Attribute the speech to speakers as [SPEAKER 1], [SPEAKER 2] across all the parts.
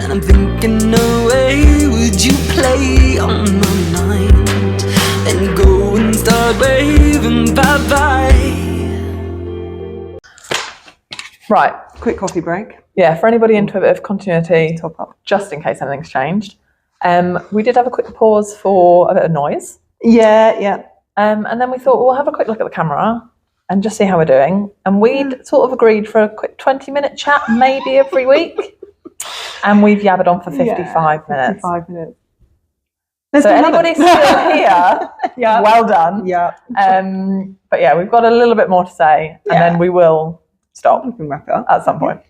[SPEAKER 1] And I'm thinking, no way would you play on my mind and go and start waving bye-bye.
[SPEAKER 2] Right.
[SPEAKER 3] Quick coffee break.
[SPEAKER 2] Yeah, for anybody into a bit of continuity,
[SPEAKER 3] Top up.
[SPEAKER 2] just in case anything's changed. We did have a quick pause for a bit of noise.
[SPEAKER 3] Yeah.
[SPEAKER 2] And then we thought, we'll have a quick look at the camera and just see how we're doing. And we'd sort of agreed for a quick 20-minute chat, maybe every week. And we've yabbered on for 55 minutes.
[SPEAKER 3] 55 minutes.
[SPEAKER 2] So anybody still here,
[SPEAKER 3] Yeah.
[SPEAKER 2] well done.
[SPEAKER 3] Yeah.
[SPEAKER 2] But yeah, we've got a little bit more to say, and then we will stop
[SPEAKER 3] We can wrap it up.
[SPEAKER 2] at some point.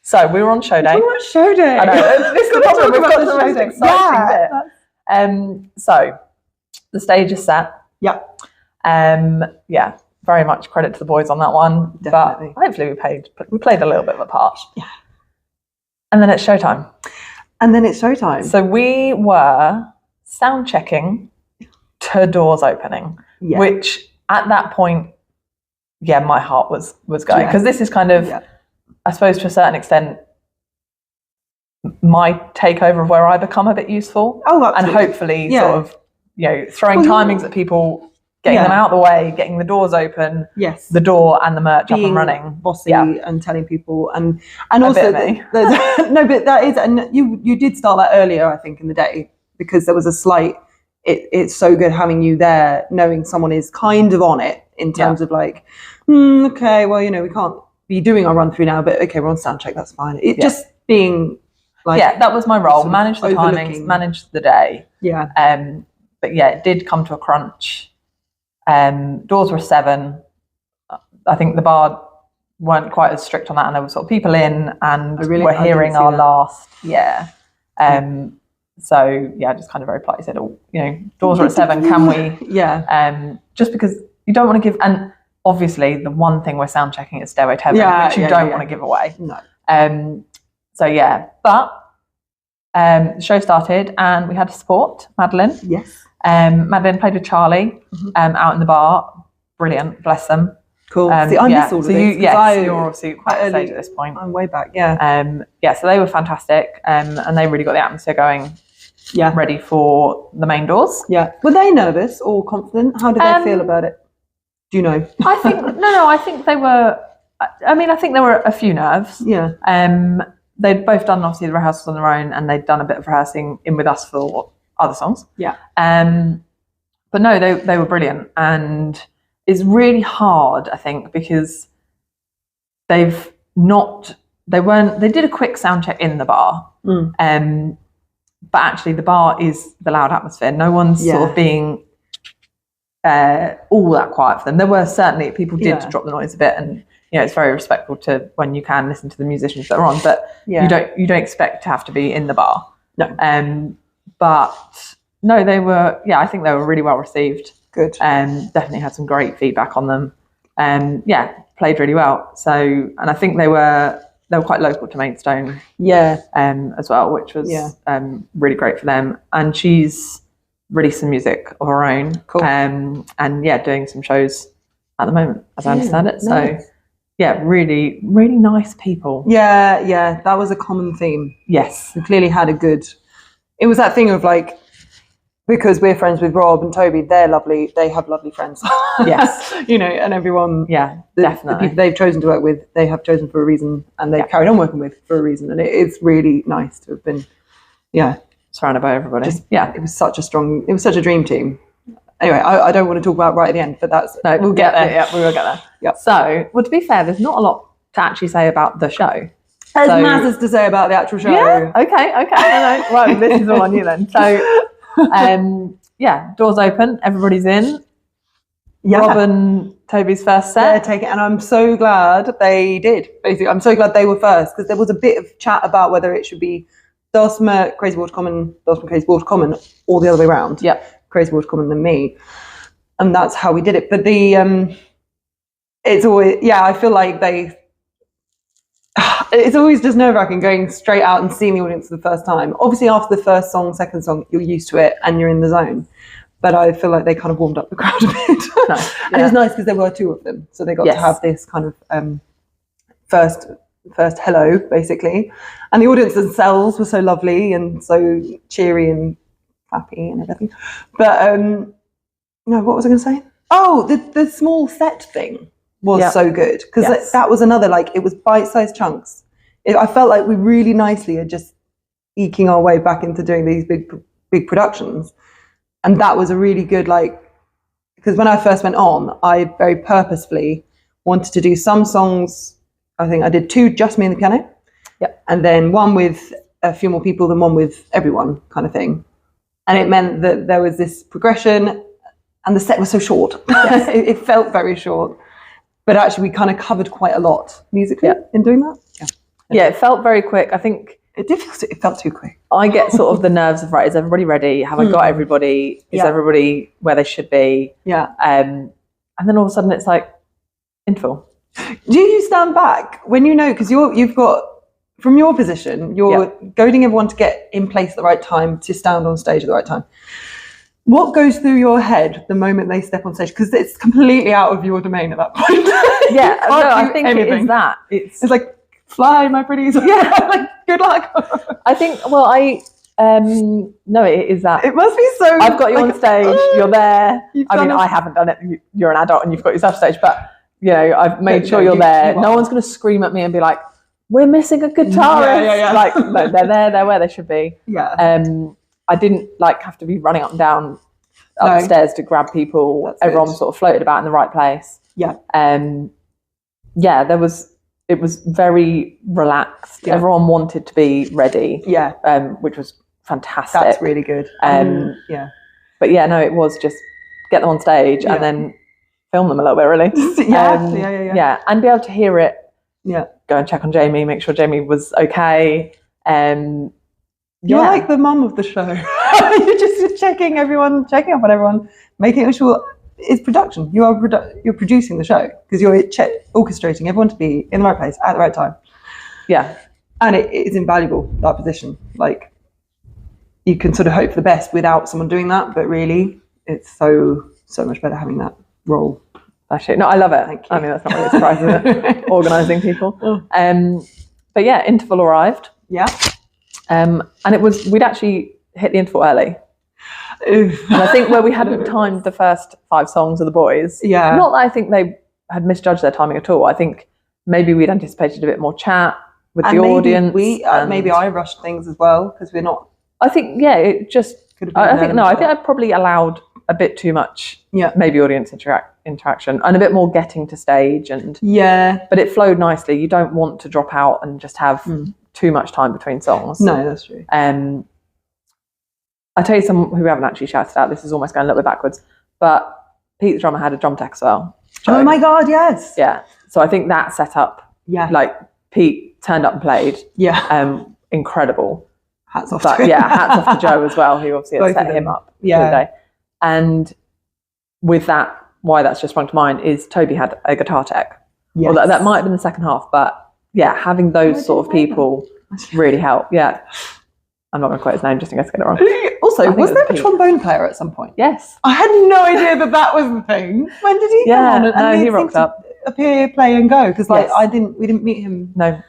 [SPEAKER 2] So we were on show day.
[SPEAKER 3] We were on show day.
[SPEAKER 2] I know, this is the problem. We've got the most exciting bit. So the stage is set.
[SPEAKER 3] Yeah.
[SPEAKER 2] Yeah, very much credit to the boys on that one.
[SPEAKER 3] Definitely.
[SPEAKER 2] But hopefully we played a little bit of a part.
[SPEAKER 3] Yeah.
[SPEAKER 2] And then it's showtime.
[SPEAKER 3] And then it's showtime.
[SPEAKER 2] So we were sound checking to doors opening, which at that point, my heart was going, because this is kind of, I suppose to a certain extent, my takeover of where I become a bit useful.
[SPEAKER 3] Oh, absolutely.
[SPEAKER 2] And hopefully sort of, throwing timings at people, getting them out of the way, getting the doors open, the door and the merch up and running.
[SPEAKER 3] Bossy and telling people, and also
[SPEAKER 2] me.
[SPEAKER 3] No, but that is, and you did start that earlier, I think, in the day, because there was a slight. It's so good having you there, knowing someone is kind of on it in terms of like, okay, well, we can't be doing our run through now, but okay, we're on sound check, that's fine. Just being like,
[SPEAKER 2] that was my role. Manage the timings, manage the day.
[SPEAKER 3] Yeah.
[SPEAKER 2] But it did come to a crunch. Doors were 7. I think the bar weren't quite as strict on that, and there were sort of people in, and we're hearing our last. So just kind of very politely said, doors are at 7. Can we? Just because you don't want to give, and obviously the one thing we're sound checking is Stairway to Heaven, which you don't want to give away.
[SPEAKER 3] No.
[SPEAKER 2] But the show started and we had to support Madeline.
[SPEAKER 3] Yes.
[SPEAKER 2] Madeline played with Charlie out in the bar. Brilliant, bless them.
[SPEAKER 3] Cool. See, I miss all of this.
[SPEAKER 2] You're obviously quite early at this point.
[SPEAKER 3] I'm way back.
[SPEAKER 2] So they were fantastic, and they really got the atmosphere going.
[SPEAKER 3] Yeah.
[SPEAKER 2] Ready for the main doors.
[SPEAKER 3] Yeah. Were they nervous or confident? How did they feel about it? Do you know?
[SPEAKER 2] I think I think they were. I mean, I think there were a few nerves.
[SPEAKER 3] Yeah.
[SPEAKER 2] They'd both done obviously the rehearsals on their own, and they'd done a bit of rehearsing in with us for other songs.
[SPEAKER 3] Yeah.
[SPEAKER 2] But no, they were brilliant, and it's really hard, I think, because they did a quick sound check in the bar. But actually the bar is the loud atmosphere. No one's sort of being all that quiet for them. There were certainly people did drop the noise a bit, and it's very respectful to when you can listen to the musicians that are on, but you don't expect to have to be in the bar.
[SPEAKER 3] No.
[SPEAKER 2] But no, they were I think they were really well received.
[SPEAKER 3] Good.
[SPEAKER 2] Definitely had some great feedback on them. Played really well. So, and I think they were quite local to Maidstone. As well, which was really great for them. And she's released some music of her own.
[SPEAKER 3] Cool.
[SPEAKER 2] And doing some shows at the moment, as I understand it. So really, really nice people.
[SPEAKER 3] Yeah, that was a common theme.
[SPEAKER 2] Yes.
[SPEAKER 3] We clearly had it was that thing of like, because we're friends with Rob and Toby, they're lovely, they have lovely friends.
[SPEAKER 2] Yes.
[SPEAKER 3] And everyone,
[SPEAKER 2] definitely.
[SPEAKER 3] The people they've chosen to work with, they have chosen for a reason, and they've carried on working with for a reason. And it's really nice to have been,
[SPEAKER 2] surrounded by everybody.
[SPEAKER 3] It was such a dream team. Anyway, I don't want to talk about right at the end, but
[SPEAKER 2] we'll get there. Yeah, we will get there.
[SPEAKER 3] Yeah.
[SPEAKER 2] So, to be fair, there's not a lot to actually say about the show.
[SPEAKER 3] There's masses to say about the actual show.
[SPEAKER 2] Yeah. Okay. No. Well, this is all on you then. So, doors open, everybody's in. Rob and Toby's first set.
[SPEAKER 3] And I'm so glad they did. Basically, I'm so glad they were first, because there was a bit of chat about whether it should be Dulcima, Crazy Water Common, or the other way around.
[SPEAKER 2] Yeah.
[SPEAKER 3] Crazy Water Common than me. And that's how we did it. But it's always, I feel like it's always just nerve-wracking going straight out and seeing the audience for the first time. Obviously, after the first song, second song, you're used to it and you're in the zone. But I feel like they kind of warmed up the crowd a bit.
[SPEAKER 2] Nice.
[SPEAKER 3] And it was nice because there were 2 of them. So they got to have this kind of first first hello, basically. And the audience themselves were so lovely and so cheery and happy and everything. But no, what was I going to say? Oh, the small set thing was so good, because that was another, like, it was bite-sized chunks. I felt like we really nicely are just eking our way back into doing these big productions. And that was a really good, like, because when I first went on, I very purposefully wanted to do some songs. I think I did 2 just me and the piano. Yep. And then one with a few more people than one with everyone, kind of thing. And it meant that there was this progression, and the set was so short. Yes. it felt very short. But actually we kind of covered quite a lot musically in doing that.
[SPEAKER 2] Yeah, it felt very quick. I think
[SPEAKER 3] it felt too quick.
[SPEAKER 2] I get sort of the nerves of, right, is everybody ready? Have I got everybody? Is everybody where they should be?
[SPEAKER 3] Yeah.
[SPEAKER 2] And then all of a sudden it's like, interval.
[SPEAKER 3] Do you stand back when you know, because you've got, from your position, you're goading everyone to get in place at the right time, to stand on stage at the right time. What goes through your head the moment they step on stage? Because it's completely out of your domain at that point.
[SPEAKER 2] I think it is that. It's
[SPEAKER 3] like, fly, my pretties. Yeah, like, good luck.
[SPEAKER 2] I think, well, no, it is that.
[SPEAKER 3] It must be so.
[SPEAKER 2] I've got you on stage, you're there. I mean, I haven't done it. You're an adult and you've got yourself stage, but, you know, I've made sure you're there. No one's going to scream at me and be like, we're missing a guitarist.
[SPEAKER 3] Yeah.
[SPEAKER 2] Like, no, they're there, they're where they should be.
[SPEAKER 3] Yeah.
[SPEAKER 2] I didn't like have to be running up and down upstairs to grab people.
[SPEAKER 3] That's
[SPEAKER 2] Everyone
[SPEAKER 3] good.
[SPEAKER 2] sort of floated about in the right place.
[SPEAKER 3] Yeah.
[SPEAKER 2] It was very relaxed.
[SPEAKER 3] Yeah.
[SPEAKER 2] Everyone wanted to be ready.
[SPEAKER 3] Yeah.
[SPEAKER 2] Which was fantastic.
[SPEAKER 3] That's really good. Yeah.
[SPEAKER 2] But yeah, no, it was just get them on stage and then film them a little bit, really. Yeah, and be able to hear it.
[SPEAKER 3] Yeah.
[SPEAKER 2] Go and check on Jamie, make sure Jamie was okay.
[SPEAKER 3] You're like the mum of the show. You're just checking up on everyone, making sure it's production. You're producing the show, because you're orchestrating everyone to be in the right place at the right time.
[SPEAKER 2] Yeah.
[SPEAKER 3] And it is invaluable, that position. Like, you can sort of hope for the best without someone doing that, but really it's so much better having that role.
[SPEAKER 2] Actually, no, I love it.
[SPEAKER 3] Thank you.
[SPEAKER 2] I mean, that's not really a surprise, is it? Organising people. But yeah, interval arrived.
[SPEAKER 3] Yeah.
[SPEAKER 2] And we'd actually hit the interval early.
[SPEAKER 3] Oof.
[SPEAKER 2] And I think where we hadn't timed the first 5 songs of the boys, not that I think they had misjudged their timing at all. I think maybe we'd anticipated a bit more chat with the audience.
[SPEAKER 3] Maybe I rushed things as well, because we're not.
[SPEAKER 2] I think, it just could have been. I think I probably allowed a bit too much, maybe audience interaction and a bit more getting to stage, and but it flowed nicely. You don't want to drop out and just have too much time between songs.
[SPEAKER 3] No, that's true.
[SPEAKER 2] I'll tell you some who we haven't actually shouted out. This is almost going a little bit backwards, but Pete the drummer had a drum tech as well.
[SPEAKER 3] Oh my God, yes.
[SPEAKER 2] Yeah. So I think that set up.
[SPEAKER 3] Yeah.
[SPEAKER 2] Like, Pete turned up and played.
[SPEAKER 3] Yeah.
[SPEAKER 2] Incredible.
[SPEAKER 3] Hats off.
[SPEAKER 2] Hats off to Joe as well, who obviously had set him up for the day. And with that, why that's just sprung to mind is Toby had a guitar tech.
[SPEAKER 3] Yes.
[SPEAKER 2] Well, that might have been the second half, but having those sort of people really helped. Yeah. I'm not going to quote his name just in case I get it wrong.
[SPEAKER 3] Also, was there a trombone player at some point?
[SPEAKER 2] Yes.
[SPEAKER 3] I had no idea that was the thing. When did he come on?
[SPEAKER 2] No, he rocked up.
[SPEAKER 3] Appear, play, and go, because we didn't meet him.
[SPEAKER 2] No,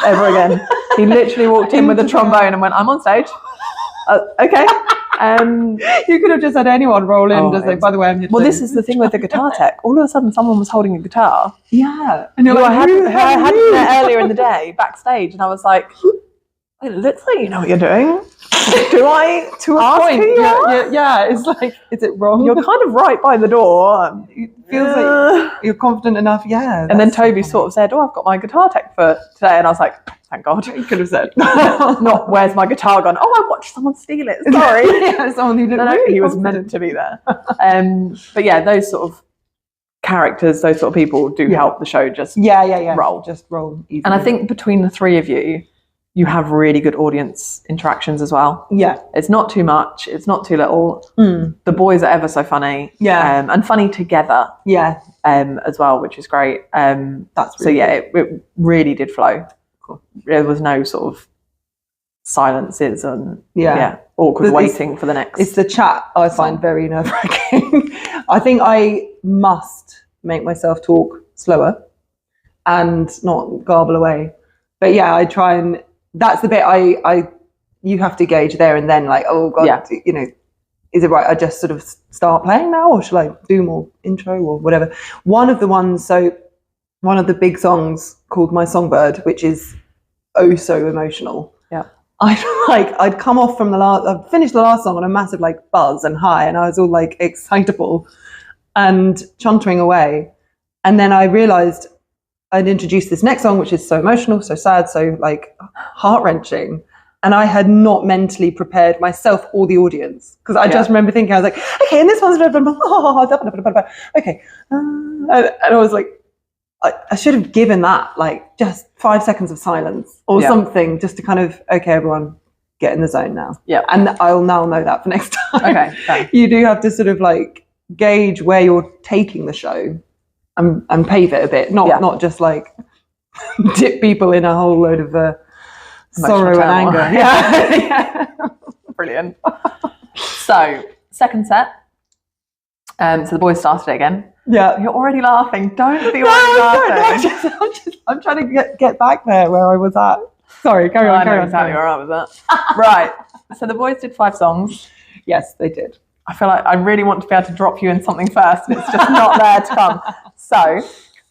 [SPEAKER 2] ever again. He literally walked in with a trombone and went, "I'm on stage." Okay.
[SPEAKER 3] You could have just had anyone roll in to say, "By the way, I'm here."
[SPEAKER 2] Well, this is the thing with the guitar tech. All of a sudden, someone was holding a guitar.
[SPEAKER 3] Yeah, and you're
[SPEAKER 2] I had it there earlier in the day backstage, and I was like, "It looks like you know what you're doing." Do I ask who you are?
[SPEAKER 3] Yeah, it's like, is it wrong?
[SPEAKER 2] You're kind of right by the door.
[SPEAKER 3] It feels like you're confident enough. Yeah.
[SPEAKER 2] And then Toby sort of said, "Oh, I've got my guitar tech for today," and I was like, "Thank God."
[SPEAKER 3] You could have said,
[SPEAKER 2] "Not where's my guitar gone?" "Oh, I watched someone steal it. Sorry."
[SPEAKER 3] Someone who didn't.
[SPEAKER 2] No, he was meant to be there. But yeah, those sort of characters, those sort of people do help the show just roll.
[SPEAKER 3] Just roll easily.
[SPEAKER 2] And I think between the 3 of you, you have really good audience interactions as well.
[SPEAKER 3] Yeah.
[SPEAKER 2] It's not too much. It's not too little. The boys are ever so funny.
[SPEAKER 3] Yeah.
[SPEAKER 2] And funny together.
[SPEAKER 3] Yeah.
[SPEAKER 2] As well, which is great.
[SPEAKER 3] That's really
[SPEAKER 2] it really did flow. Cool. There was no sort of silences and awkward waiting for the next.
[SPEAKER 3] It's the chat I find very nerve-wracking. I think I must make myself talk slower and not garble away. But yeah, I try and that's the bit you have to gauge there and then, like, oh God, you know, is it right? I just sort of start playing now, or should I do more intro or whatever? One of the big songs called My Songbird, which is oh so emotional.
[SPEAKER 2] Yeah.
[SPEAKER 3] I'd come off from I'd finished the last song on a massive like buzz and high, and I was all like excitable and chuntering away. And then I realized I'd introduced this next song, which is so emotional, so sad, so like heart-wrenching. And I had not mentally prepared myself or the audience, because I just remember thinking, I was like, okay, and this one's okay. And I was like, I should have given that like just 5 seconds of silence or something, just to kind of, okay, everyone get in the zone now.
[SPEAKER 2] Yeah.
[SPEAKER 3] And I'll now know that for next time.
[SPEAKER 2] Okay.
[SPEAKER 3] You do have to sort of like gauge where you're taking the show and pave it a bit, not just like dip people in a whole load of sorrow and anger.
[SPEAKER 2] Yeah. Brilliant. So, second set. So the boys started it again.
[SPEAKER 3] Yeah.
[SPEAKER 2] You're already laughing. Don't be already laughing.
[SPEAKER 3] I'm trying to get back there where I was at. Sorry, carry on.
[SPEAKER 2] I know exactly where I was at. Right. So the boys did 5 songs.
[SPEAKER 3] Yes, they did.
[SPEAKER 2] I feel like I really want to be able to drop you in something first, and it's just not there to come. So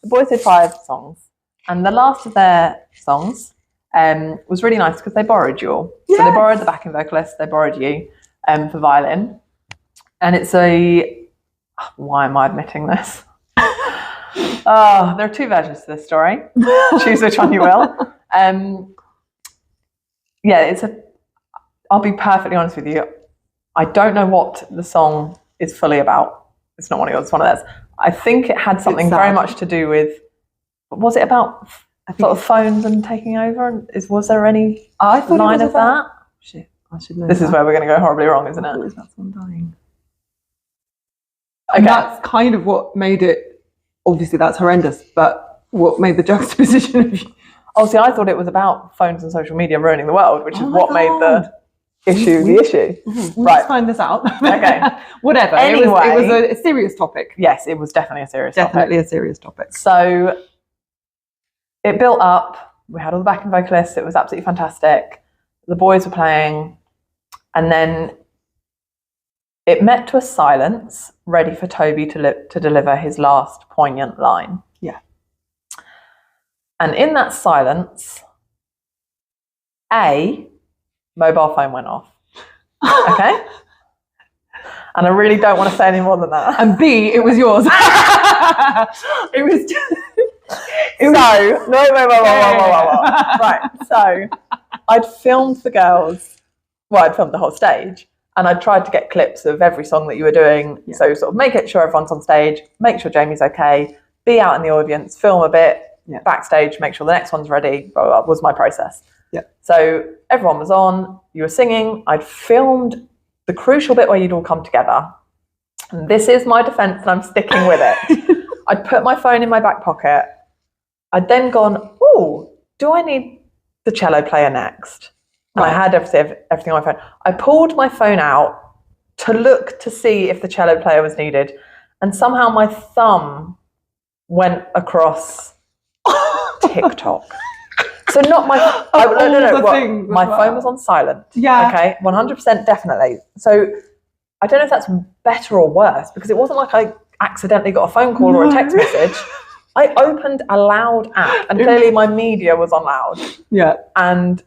[SPEAKER 2] the boys did 5 songs, and the last of their songs was really nice because they borrowed you all. Yes. So they borrowed the backing vocalist, they borrowed you for violin, and it's why am I admitting this? There are 2 versions to this story. Choose which one you will. I'll be perfectly honest with you. I don't know what the song is fully about. It's not one of yours, it's one of theirs. I think it had something very much to do with, was it about sort of phones and taking over? And was there any line of that?
[SPEAKER 3] Shit, I should know.
[SPEAKER 2] This is where we're going to go horribly wrong, isn't it?
[SPEAKER 3] Is that someone dying?
[SPEAKER 2] Okay.
[SPEAKER 3] And that's kind of what made it, obviously that's horrendous, but what made the juxtaposition of
[SPEAKER 2] Oh, see, I thought it was about phones and social media ruining the world, which is what made the issue the issue.
[SPEAKER 3] Mm-hmm. Let's find this out.
[SPEAKER 2] Okay.
[SPEAKER 3] Whatever.
[SPEAKER 2] Anyway,
[SPEAKER 3] it was a serious topic.
[SPEAKER 2] Yes, it was definitely a serious topic.
[SPEAKER 3] Definitely a serious topic.
[SPEAKER 2] So it built up. We had all the backing vocalists. It was absolutely fantastic. The boys were playing. And then it met to a silence, ready for Toby to deliver his last poignant line.
[SPEAKER 3] Yeah.
[SPEAKER 2] And in that silence, mobile phone went off. Okay? And I really don't want to say any more than that.
[SPEAKER 3] And B, it was yours. It was just... Right,
[SPEAKER 2] so I'd filmed the girls, I'd filmed the whole stage, and I'd tried to get clips of every song that you were doing. Yeah. So sort of make sure everyone's on stage, make sure Jamie's okay, be out in the audience, film a bit, backstage, make sure the next one's ready, blah, blah, blah, was my process.
[SPEAKER 3] Yeah.
[SPEAKER 2] So everyone was on, you were singing, I'd filmed the crucial bit where you'd all come together. And this is my defense, and I'm sticking with it. I'd put my phone in my back pocket. I'd then gone, do I need the cello player next? And I had everything on my phone. I pulled my phone out to look to see if the cello player was needed. And somehow my thumb went across TikTok. So not my... my phone was on silent.
[SPEAKER 3] Yeah.
[SPEAKER 2] Okay, 100% definitely. So I don't know if that's better or worse, because it wasn't like I accidentally got a phone call or a text message. I opened a loud app, and clearly my media was on loud.
[SPEAKER 3] Yeah.
[SPEAKER 2] And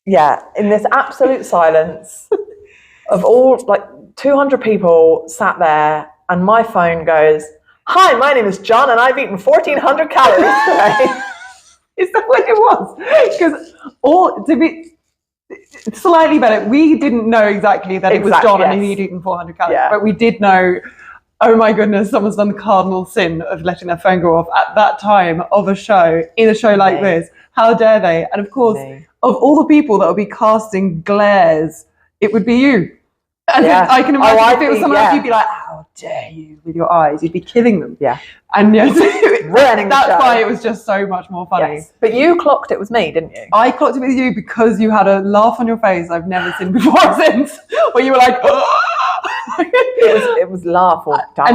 [SPEAKER 2] in this absolute silence of all, like 200 people sat there, and my phone goes, "Hi, my name is John, and I've eaten 1,400 calories today."
[SPEAKER 3] Is that what it was? Because to be slightly better, we didn't know exactly that it was John and he'd eaten 400 calories, but we did know, oh my goodness, someone's done the cardinal sin of letting their phone go off at that time of a show, in a show like this. How dare they? And of course, of all the people that would be casting glares, it would be you. And I can imagine if it was someone else, you'd be like, how dare you, with your eyes. You'd be killing them. Yeah. And that's why it was just so much more funny.
[SPEAKER 2] Yes. But you clocked it was me, didn't you?
[SPEAKER 3] I clocked it with you because you had a laugh on your face I've never seen before or since, where you were like, oh!
[SPEAKER 2] It was laugh or die.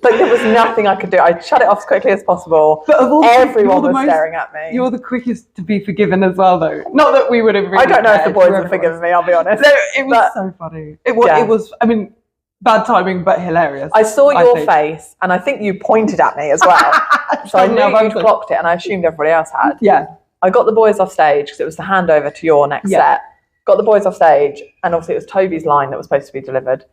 [SPEAKER 2] Like there was nothing I could do. I shut it off as quickly as possible.
[SPEAKER 3] But of all
[SPEAKER 2] everyone was staring at me.
[SPEAKER 3] You're the quickest to be forgiven as well, though. Not that we would have. Really
[SPEAKER 2] I don't know if the boys have forgiven me. I'll be honest.
[SPEAKER 3] No, it was so funny. It was. I mean, bad timing, but hilarious.
[SPEAKER 2] I saw your face, and I think you pointed at me as well. So I knew you'd clocked it, and I assumed everybody else had.
[SPEAKER 3] Yeah.
[SPEAKER 2] I got the boys off stage because it was the handover to your next set. Got the boys off stage, and obviously it was Toby's line that was supposed to be delivered.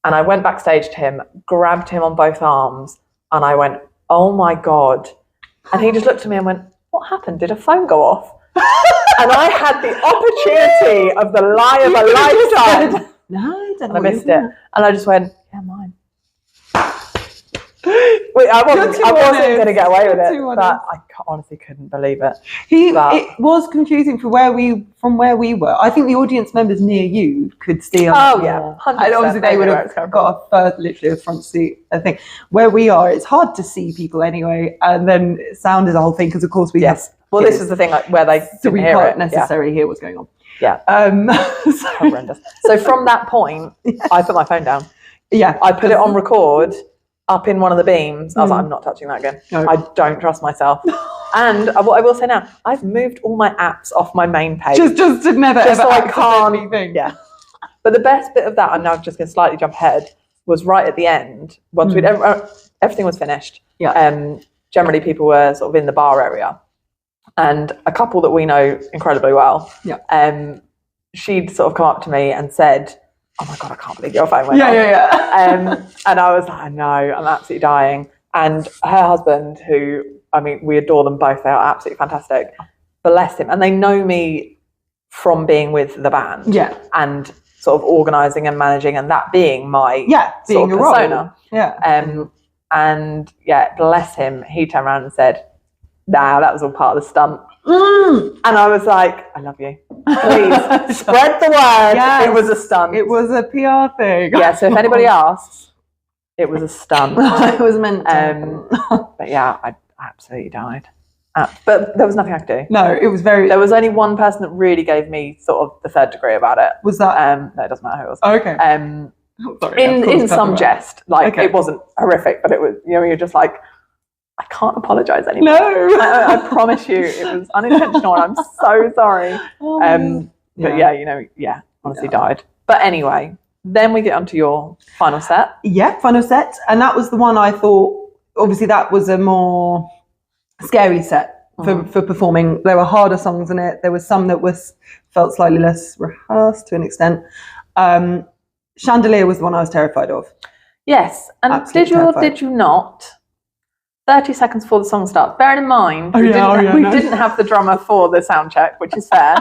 [SPEAKER 2] And I went backstage to him, grabbed him on both arms, and I went, "Oh my God." And he just looked at me and went, "What happened? Did a phone go off?" And I had the opportunity of the lie of a lifetime.
[SPEAKER 3] No,
[SPEAKER 2] and I missed it. And I just went, "Yeah, mine." Wait, I wasn't going to get away with it, but I honestly couldn't believe it.
[SPEAKER 3] It was confusing from where we were. I think the audience members near you could steal.
[SPEAKER 2] Oh yeah, 100%.
[SPEAKER 3] And obviously they would have got literally a front seat. I think where we are, it's hard to see people anyway, and then sound is a whole thing because of course we have.
[SPEAKER 2] Well, this is the thing, like where they
[SPEAKER 3] so we can't necessarily hear what's going on.
[SPEAKER 2] Yeah. Horrendous. So from that point, I put my phone down.
[SPEAKER 3] Yeah.
[SPEAKER 2] I put it on record up in one of the beams. I was like, I'm not touching that again. No. I don't trust myself. And what I will say now, I've moved all my apps off my main page.
[SPEAKER 3] Just to never
[SPEAKER 2] ever
[SPEAKER 3] so
[SPEAKER 2] I can't anything. Yeah. But the best bit of that, I'm now just going to slightly jump ahead, was right at the end, once we'd everything was finished.
[SPEAKER 3] Yeah.
[SPEAKER 2] Generally people were sort of in the bar area. And a couple that we know incredibly well, she'd sort of come up to me and said, "Oh my God, I can't believe your phone went off."
[SPEAKER 3] Yeah.
[SPEAKER 2] And I was like, "I know, I'm absolutely dying." And her husband, who, I mean, we adore them both. They are absolutely fantastic. Bless him. And they know me from being with the band.
[SPEAKER 3] Yeah.
[SPEAKER 2] And sort of organising and managing, and that being my
[SPEAKER 3] being
[SPEAKER 2] sort of persona.
[SPEAKER 3] Role. Yeah.
[SPEAKER 2] And bless him, he turned around and said, "Nah, that was all part of the stunt." And I was like, "I love you. Please spread the word." Yes. It was a stunt.
[SPEAKER 3] It was a PR thing.
[SPEAKER 2] Yeah, so if anybody asks, it was a stunt.
[SPEAKER 3] It was meant to.
[SPEAKER 2] But yeah, I absolutely died. But there was nothing I could do.
[SPEAKER 3] No, it was very...
[SPEAKER 2] There was only one person that really gave me sort of the third degree about it.
[SPEAKER 3] Was that...
[SPEAKER 2] no, it doesn't matter who it was.
[SPEAKER 3] Oh, okay.
[SPEAKER 2] Sorry, in some jest. Like, it wasn't horrific, but it was, you know, you're just like, I can't apologise anymore.
[SPEAKER 3] No!
[SPEAKER 2] I promise you, it was unintentional, and I'm so sorry. But yeah, you know, honestly died. But anyway, then we get onto your final set.
[SPEAKER 3] Yeah, final set. And that was the one I thought, obviously that was a more scary set for performing. There were harder songs in it. There was some that felt slightly less rehearsed to an extent. Chandelier was the one I was terrified of.
[SPEAKER 2] Yes. And absolutely did you or did you not? 30 seconds before the song starts. Bearing in mind, we didn't have the drummer for the sound check, which is fair.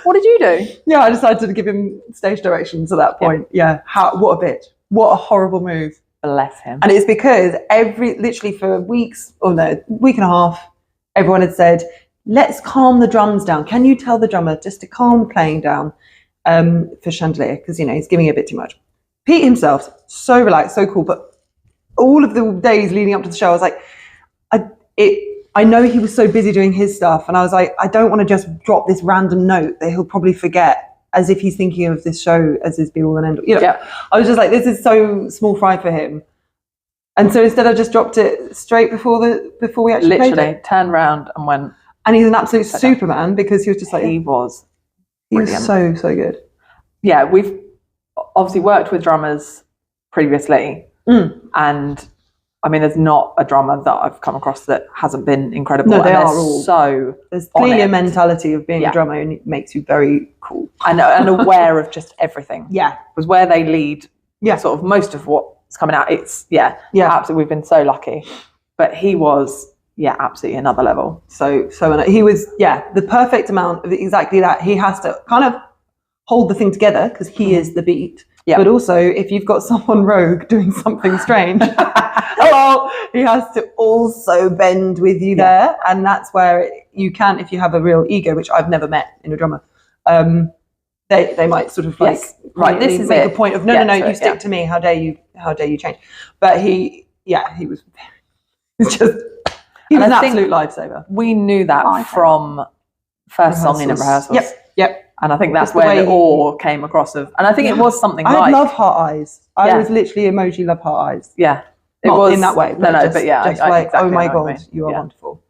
[SPEAKER 2] What did you do? Yeah,
[SPEAKER 3] I decided to give him stage directions at that point. Yeah. What a bitch. What a horrible move.
[SPEAKER 2] Bless him.
[SPEAKER 3] And it's because literally for weeks, week and a half, everyone had said, let's calm the drums down. Can you tell the drummer just to calm the playing down for Chandelier? Because, you know, he's giving it a bit too much. Pete himself, so relaxed, so cool, but all of the days leading up to the show, I was like, I know he was so busy doing his stuff, and I was like, I don't want to just drop this random note that he'll probably forget, as if he's thinking of this show as his be all and end all. You know, I was just like, this is so small fry for him, and so instead I just dropped it straight before we actually played it.
[SPEAKER 2] Turned around and went.
[SPEAKER 3] And he's an absolute Superman because he was just like
[SPEAKER 2] he was
[SPEAKER 3] so good.
[SPEAKER 2] Yeah, we've obviously worked with drummers previously. And I mean, there's not a drummer that I've come across that hasn't been incredible.
[SPEAKER 3] No, they are all
[SPEAKER 2] so.
[SPEAKER 3] There's clearly a mentality of being a drummer, and it makes you very cool
[SPEAKER 2] and aware of just everything. Yeah, was where they lead. Yeah, sort of most of what's coming out. It's absolutely. We've been so lucky, but he was absolutely another level.
[SPEAKER 3] So he was the perfect amount of exactly that. He has to kind of hold the thing together because he is the beat. Yeah. But also, if you've got someone rogue doing something strange, he has to also bend with you there. And that's where you can, if you have a real ego, which I've never met in a drummer, they might sort of this is make a point of, no, you stick to me. How dare you change? But he was just, he was an absolute lifesaver.
[SPEAKER 2] We knew that from first song in at rehearsals.
[SPEAKER 3] Yep.
[SPEAKER 2] And I think that's where it all came across of. And I think it was something
[SPEAKER 3] I love heart eyes. I was literally emoji love heart eyes.
[SPEAKER 2] Yeah.
[SPEAKER 3] Not in that way.
[SPEAKER 2] But just like,
[SPEAKER 3] exactly,
[SPEAKER 2] oh my
[SPEAKER 3] God,
[SPEAKER 2] I mean.
[SPEAKER 3] you are wonderful.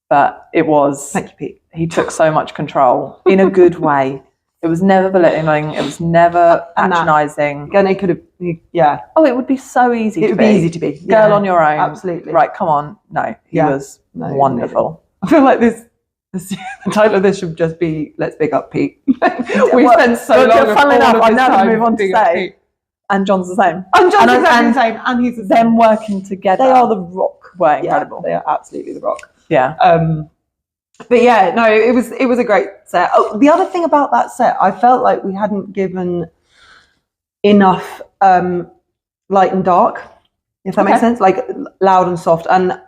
[SPEAKER 2] But it was.
[SPEAKER 3] Thank you, Pete.
[SPEAKER 2] He took so much control in a good way. It was never belittling. It was never patronising.
[SPEAKER 3] And it could have, yeah.
[SPEAKER 2] Oh, it would be so easy.
[SPEAKER 3] It would be easy to be.
[SPEAKER 2] Girl on your own.
[SPEAKER 3] Absolutely.
[SPEAKER 2] Right, come on. No, he was wonderful.
[SPEAKER 3] I feel like the title of this should just be "Let's Big Up Pete." We spent so long.
[SPEAKER 2] Funnily enough, I now move on to say, and John's the same.
[SPEAKER 3] And John's exactly the same. And he's the same.
[SPEAKER 2] Them working together.
[SPEAKER 3] They are the rock.
[SPEAKER 2] Were incredible.
[SPEAKER 3] They are absolutely the rock.
[SPEAKER 2] Yeah.
[SPEAKER 3] But yeah, no, it was a great set. Oh, the other thing about that set, I felt like we hadn't given enough light and dark, if that makes sense, like loud and soft. And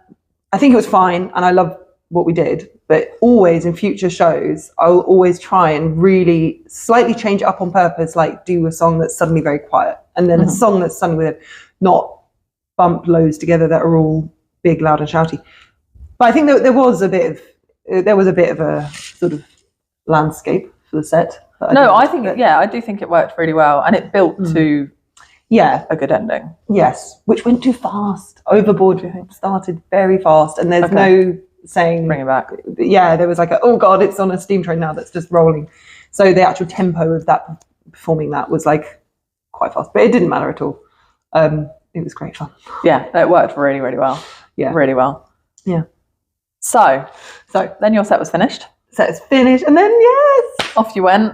[SPEAKER 3] I think it was fine, and I love what we did. But always in future shows, I'll always try and really slightly change it up on purpose, like do a song that's suddenly very quiet, and then a song that's suddenly with not bump loads together that are all big, loud, and shouty. But I think that there was a bit of a sort of landscape for the set.
[SPEAKER 2] I do think it worked really well, and it built to a good ending.
[SPEAKER 3] Yes, which went too fast. Overboard started very fast, and there's no saying
[SPEAKER 2] bring it back.
[SPEAKER 3] Yeah, there was like oh god, it's on a steam train now that's just rolling. So the actual tempo of that performing that was like quite fast, but it didn't matter at all. It was great fun.
[SPEAKER 2] Yeah, it worked really, really well.
[SPEAKER 3] Yeah,
[SPEAKER 2] really well.
[SPEAKER 3] Yeah.
[SPEAKER 2] So then your set was finished.
[SPEAKER 3] Set is finished, and then
[SPEAKER 2] off you went.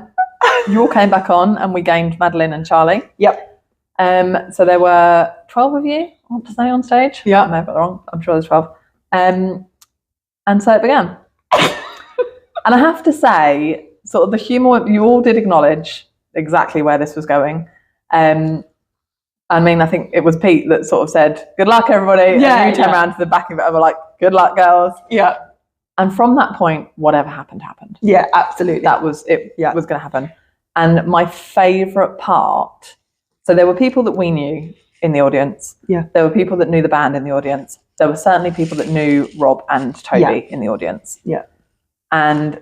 [SPEAKER 2] You all came back on, and we gained Madeline and Charlie.
[SPEAKER 3] Yep.
[SPEAKER 2] So there were 12 of you, I want to say, on stage.
[SPEAKER 3] Yeah.
[SPEAKER 2] I may have got it wrong. I'm sure there's 12. And so it began. And I have to say, sort of the humour, you all did acknowledge exactly where this was going. I mean, I think it was Pete that sort of said, good luck, everybody.
[SPEAKER 3] Yeah,
[SPEAKER 2] and we turned around to the back of it and were like, good luck, girls.
[SPEAKER 3] Yeah.
[SPEAKER 2] And from that point, whatever happened, happened.
[SPEAKER 3] Yeah, absolutely.
[SPEAKER 2] That was it. Yeah. Was going to happen. And my favourite part, so there were people that we knew in the audience.
[SPEAKER 3] Yeah.
[SPEAKER 2] There were people that knew the band in the audience. There were certainly people that knew Rob and Toby in the audience.
[SPEAKER 3] Yeah. And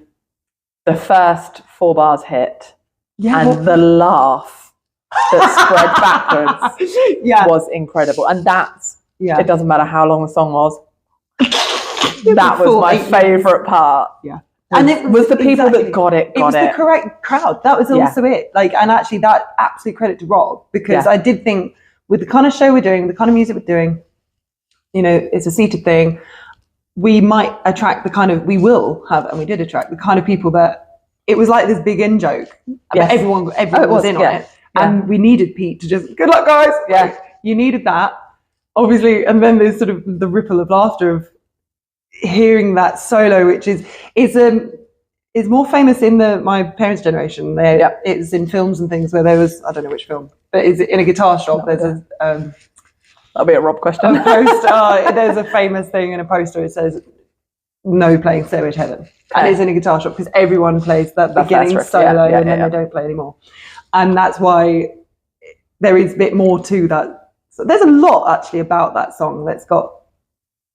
[SPEAKER 2] the first 4 bars hit, and the laugh that spread backwards was incredible. And that's, it doesn't matter how long the song was. That was my favourite part.
[SPEAKER 3] Yeah.
[SPEAKER 2] And it was the people that got it.
[SPEAKER 3] It was the correct crowd. That was also it. Like, and actually that absolute credit to Rob, because I did think with the kind of show we're doing, the kind of music we're doing, you know, it's a seated thing. We might attract we will have, and we did attract the kind of people that it was like this big in joke. Yes. Everyone was in on it. And we needed Pete to just, good luck, guys. Yeah. You needed that, obviously. And then there's sort of the ripple of laughter of hearing that solo, which is more famous in my parents' generation. It's in films and things where there was, I don't know which film, but it's in a guitar shop. There's
[SPEAKER 2] that'll be a Rob question.
[SPEAKER 3] A poster, there's a famous thing in a poster. It says, "No playing Stairway to Heaven," and it's in a guitar shop because everyone plays that beginning solo, and then they don't play anymore. And that's why there is a bit more to that. So there's a lot actually about that song that's got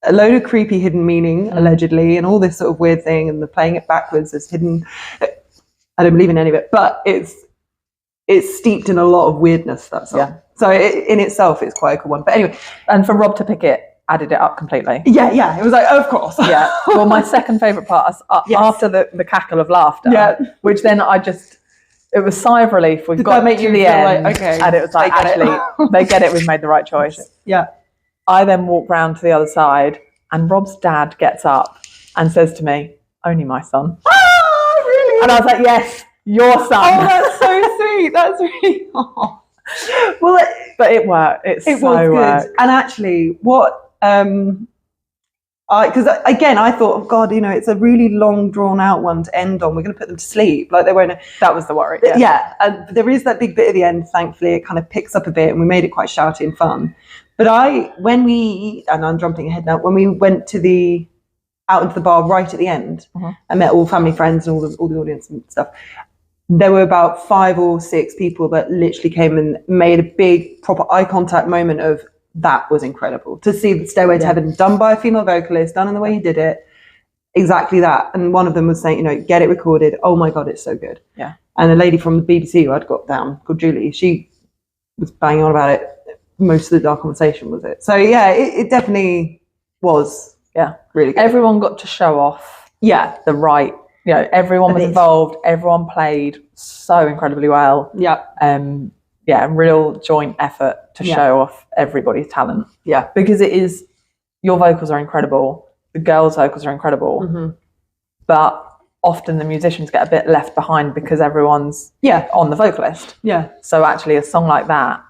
[SPEAKER 3] a load of creepy hidden meaning, allegedly, and all this sort of weird thing, and the playing it backwards is hidden. I don't believe in any of it, but it's steeped in a lot of weirdness, that song. Yeah. So in itself, it's quite a cool one. But anyway,
[SPEAKER 2] and for Rob to pick it, added it up completely.
[SPEAKER 3] Yeah. It was like, of course.
[SPEAKER 2] Yeah. Well, my second favourite part, after the cackle of laughter, which then it was sigh of relief. We've got to the end,
[SPEAKER 3] like, okay,
[SPEAKER 2] and it was like, actually, they get it. We've made the right choice.
[SPEAKER 3] Yeah.
[SPEAKER 2] I then walk round to the other side, and Rob's dad gets up and says to me, "Only my son."
[SPEAKER 3] Oh, really?
[SPEAKER 2] And I was like, "Yes, your son."
[SPEAKER 3] Oh, that's so sweet. That's really. Oh.
[SPEAKER 2] Well, but it worked. It so
[SPEAKER 3] was good.
[SPEAKER 2] Worked.
[SPEAKER 3] And actually, what because again, I thought, oh God, you know, it's a really long, drawn out one to end on. We're going to put them to sleep, like they won't.
[SPEAKER 2] That was the worry.
[SPEAKER 3] Yeah, and there is that big bit at the end. Thankfully, it kind of picks up a bit, and we made it quite shouty and fun. But and I'm jumping ahead now. When we went out into the bar right at the end, I met all family friends and all the audience and stuff. There were about 5 or 6 people that literally came and made a big proper eye contact moment of, that was incredible to see the Stairway to Heaven done by a female vocalist, done in the way he did it, exactly that. And one of them was saying, you know, get it recorded. Oh my God, it's so good. Yeah. And a lady from the BBC who I'd got down called Julie, she was banging on about it most of our conversation, was it? So yeah, it definitely was.
[SPEAKER 2] Yeah,
[SPEAKER 3] really good.
[SPEAKER 2] Everyone got to show off.
[SPEAKER 3] Yeah,
[SPEAKER 2] The right. Everyone was involved. Everyone played so incredibly well.
[SPEAKER 3] yeah,
[SPEAKER 2] Real joint effort to show off everybody's talent.
[SPEAKER 3] Yeah,
[SPEAKER 2] because it is. Your vocals are incredible. The girls' vocals are incredible, but often the musicians get a bit left behind because everyone's on the vocalist.
[SPEAKER 3] Yeah.
[SPEAKER 2] So actually, a song like that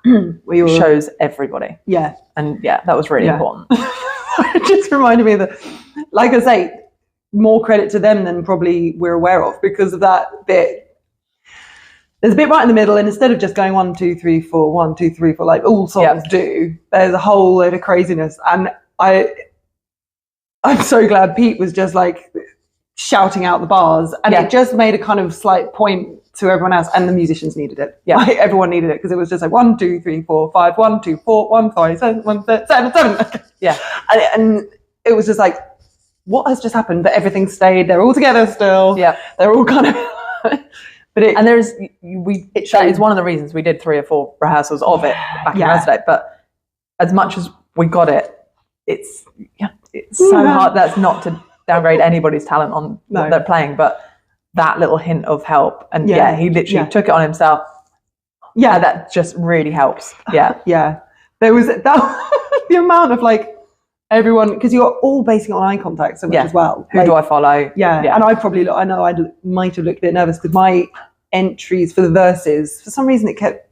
[SPEAKER 2] shows everybody.
[SPEAKER 3] Yeah.
[SPEAKER 2] And that was really important.
[SPEAKER 3] It just reminded me that, like I say, more credit to them than probably we're aware of because of that bit. There's a bit right in the middle, and instead of just going 1, 2, 3, 4, 1, 2, 3, 4, like all songs do, there's a whole load of craziness. And I'm so glad Pete was just like shouting out the bars, and it just made a kind of slight point to everyone else, and the musicians needed it. Yeah, like, everyone needed it because it was just like 1, 2, 3, 4, 5, 1, 2, 4, 1, 5, 7, 1, 7, 7.
[SPEAKER 2] Yeah,
[SPEAKER 3] and it was just like, what has just happened? But everything stayed. They're all together still. Yeah, they're all kind of. That
[SPEAKER 2] is one of the reasons we did 3 or 4 rehearsals of it back in yesterday. But as much as we got it, it's so hard. That's not to downgrade anybody's talent on what they're playing, but that little hint of help, and he literally took it on himself. Yeah, that just really helps. Yeah,
[SPEAKER 3] there was that the amount of like everyone, because you're all basing it on eye contact so much as well.
[SPEAKER 2] Who do I follow?
[SPEAKER 3] Yeah, and I know I might have looked a bit nervous because my entries for the verses, for some reason it kept.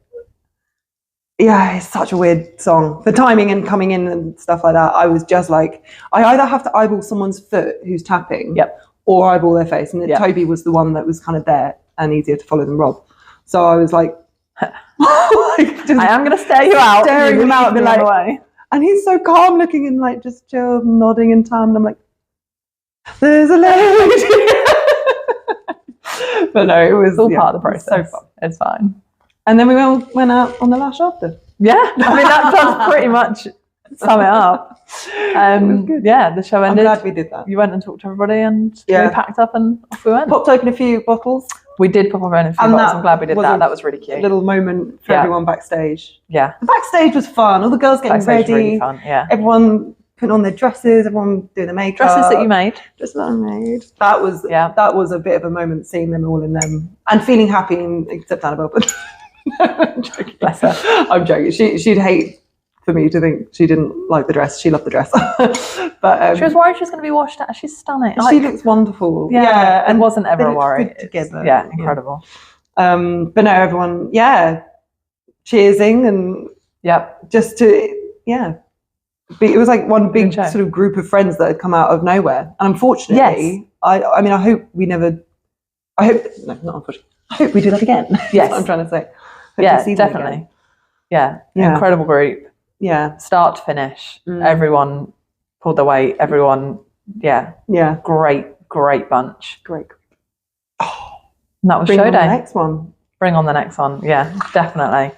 [SPEAKER 3] Yeah, it's such a weird song. The timing and coming in and stuff like that, I was just like, I either have to eyeball someone's foot who's tapping, or eyeball their face. And Toby was the one that was kind of there and easier to follow than Rob. So I was like,
[SPEAKER 2] I am going to stare you out.
[SPEAKER 3] Staring him out, like, and he's so calm looking and like just chill, nodding in time. And I'm like, there's a lady. But no, it was
[SPEAKER 2] all part of the process.
[SPEAKER 3] So fun.
[SPEAKER 2] It's fine.
[SPEAKER 3] And then we went out on the lash after.
[SPEAKER 2] Yeah, I mean, that does pretty much sum it up. The show ended.
[SPEAKER 3] I'm glad we did that.
[SPEAKER 2] You went and talked to everybody, and we packed up and off we went.
[SPEAKER 3] Popped open a few bottles.
[SPEAKER 2] We did pop open a few bottles. I'm glad we did that. That was really cute.
[SPEAKER 3] A little moment for everyone backstage.
[SPEAKER 2] Yeah.
[SPEAKER 3] The backstage was fun. All the girls getting ready.
[SPEAKER 2] Really fun, yeah.
[SPEAKER 3] Everyone putting on their dresses, everyone doing their makeup.
[SPEAKER 2] Dresses that you made.
[SPEAKER 3] Dresses that I made. That was a bit of a moment, seeing them all in them and feeling happy, except Annabelle. But I'm joking.
[SPEAKER 2] Bless her.
[SPEAKER 3] I'm joking. She'd hate for me to think she didn't like the dress. She loved the dress. But
[SPEAKER 2] she was worried she was going to be washed out. She's stunning.
[SPEAKER 3] She looks wonderful.
[SPEAKER 2] Yeah, and wasn't ever a worry.
[SPEAKER 3] Together.
[SPEAKER 2] Yeah, incredible.
[SPEAKER 3] But no, everyone, cheersing and just to it was like one big sort of group of friends that had come out of nowhere. And unfortunately, I mean, I hope we never. I hope not unfortunately. I hope we do that again. Yes, that's what I'm trying to say.
[SPEAKER 2] Definitely. Yeah, incredible group.
[SPEAKER 3] Yeah,
[SPEAKER 2] start to finish, everyone pulled their weight. Everyone, great bunch.
[SPEAKER 3] Great.
[SPEAKER 2] Oh, and that was show day.
[SPEAKER 3] Next one.
[SPEAKER 2] Bring on the next one. Yeah, definitely.